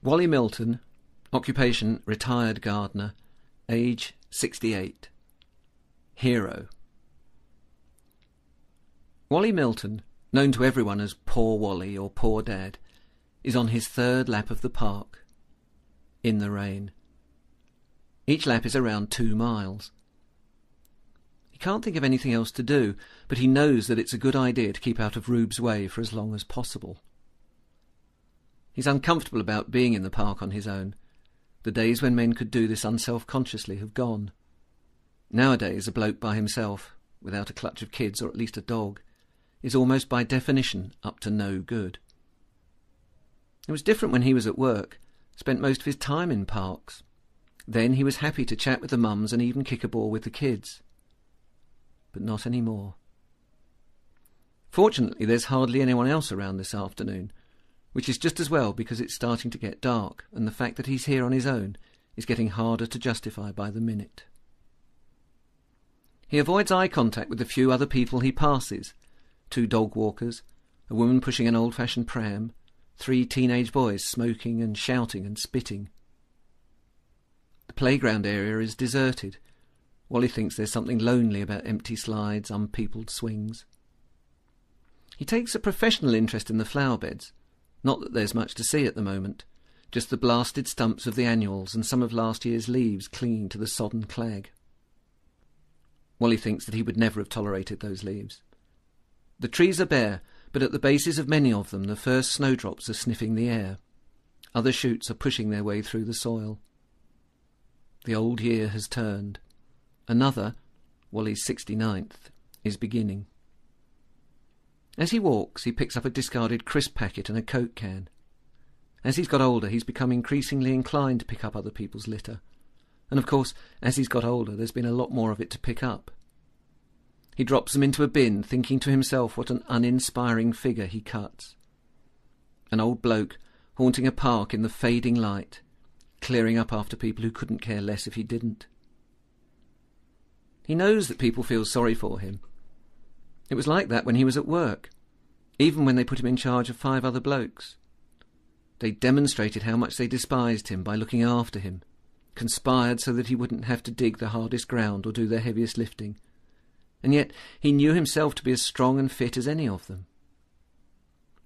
Wally Milton, occupation retired gardener, age 68. Hero. Wally Milton, known to everyone as Poor Wally or Poor Dad, is on his third lap of the park, in the rain. Each lap is around 2 miles. He can't think of anything else to do, but he knows that it's a good idea to keep out of Rube's way for as long as possible. He's uncomfortable about being in the park on his own. The days when men could do this unself-consciously have gone. Nowadays, a bloke by himself, without a clutch of kids or at least a dog, is almost by definition up to no good. It was different when he was at work, spent most of his time in parks. Then he was happy to chat with the mums and even kick a ball with the kids. But not anymore. Fortunately, there's hardly anyone else around this afternoon, which is just as well because it's starting to get dark, and the fact that he's here on his own is getting harder to justify by the minute. He avoids eye contact with the few other people he passes: 2 dog walkers, a woman pushing an old-fashioned pram, 3 teenage boys smoking and shouting and spitting. The playground area is deserted. Wally thinks there's something lonely about empty slides, unpeopled swings. He takes a professional interest in the flower beds. Not that there's much to see at the moment, just the blasted stumps of the annuals and some of last year's leaves clinging to the sodden clag. Wally thinks that he would never have tolerated those leaves. The trees are bare, but at the bases of many of them the first snowdrops are sniffing the air. Other shoots are pushing their way through the soil. The old year has turned. Another, Wally's 69th, is beginning. As he walks, he picks up a discarded crisp packet and a Coke can. As he's got older, he's become increasingly inclined to pick up other people's litter. And of course, as he's got older, there's been a lot more of it to pick up. He drops them into a bin, thinking to himself what an uninspiring figure he cuts. An old bloke, haunting a park in the fading light, clearing up after people who couldn't care less if he didn't. He knows that people feel sorry for him. It was like that when he was at work, even when they put him in charge of 5 other blokes. They demonstrated how much they despised him by looking after him, conspired so that he wouldn't have to dig the hardest ground or do the heaviest lifting. And yet he knew himself to be as strong and fit as any of them.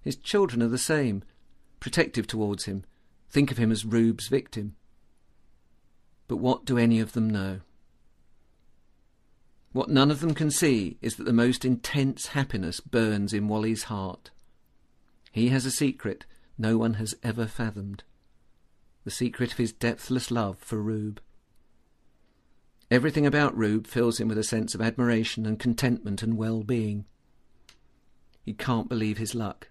His children are the same, protective towards him, think of him as Rube's victim. But what do any of them know? What none of them can see is that the most intense happiness burns in Wally's heart. He has a secret no one has ever fathomed. The secret of his depthless love for Rube. Everything about Rube fills him with a sense of admiration and contentment and well-being. He can't believe his luck.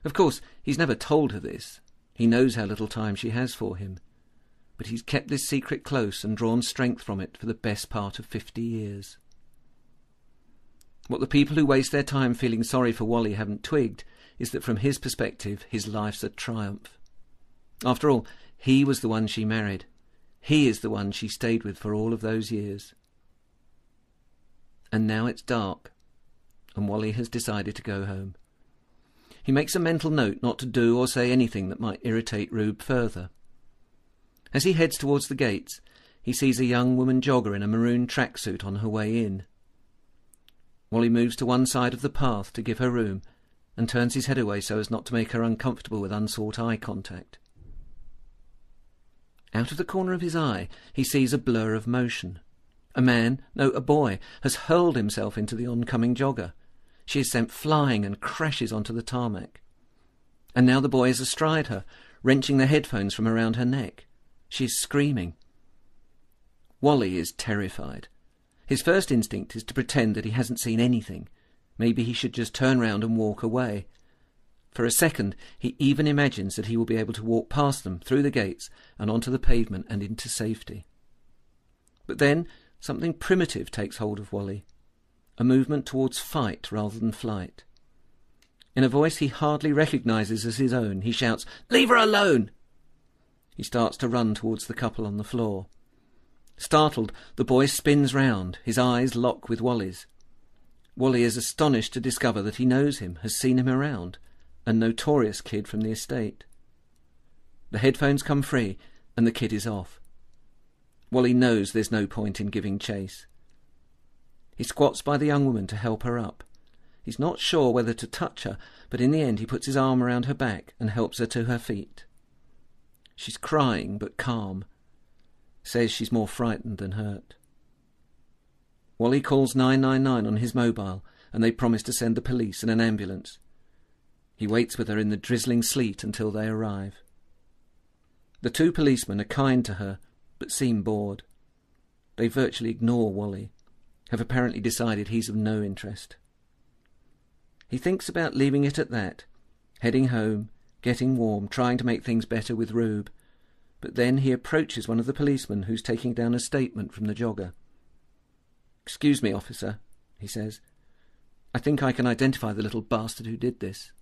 Of course, he's never told her this. He knows how little time she has for him. But he's kept this secret close and drawn strength from it for the best part of 50 years. What the people who waste their time feeling sorry for Wally haven't twigged is that from his perspective his life's a triumph. After all, he was the one she married. He is the one she stayed with for all of those years. And now it's dark, and Wally has decided to go home. He makes a mental note not to do or say anything that might irritate Rube further. As he heads towards the gates, he sees a young woman jogger in a maroon tracksuit on her way in. Wally moves to one side of the path to give her room and turns his head away so as not to make her uncomfortable with unsought eye contact. Out of the corner of his eye, he sees a blur of motion. A boy, has hurled himself into the oncoming jogger. She is sent flying and crashes onto the tarmac. And now the boy is astride her, wrenching the headphones from around her neck. She is screaming. Wally is terrified. His first instinct is to pretend that he hasn't seen anything. Maybe he should just turn round and walk away. For a second, he even imagines that he will be able to walk past them, through the gates, and onto the pavement and into safety. But then something primitive takes hold of Wally. A movement towards fight rather than flight. In a voice he hardly recognises as his own, he shouts, "Leave her alone!" He starts to run towards the couple on the floor. Startled, the boy spins round, his eyes lock with Wally's. Wally is astonished to discover that he knows him, has seen him around, a notorious kid from the estate. The headphones come free, and the kid is off. Wally knows there's no point in giving chase. He squats by the young woman to help her up. He's not sure whether to touch her, but in the end he puts his arm around her back and helps her to her feet. She's crying but calm. Says she's more frightened than hurt. Wally calls 999 on his mobile, and they promise to send the police and an ambulance. He waits with her in the drizzling sleet until they arrive. The two policemen are kind to her, but seem bored. They virtually ignore Wally, have apparently decided he's of no interest. He thinks about leaving it at that, heading home, getting warm, trying to make things better with Rube, but then he approaches one of the policemen who's taking down a statement from the jogger. "Excuse me, officer," he says. "I think I can identify the little bastard who did this."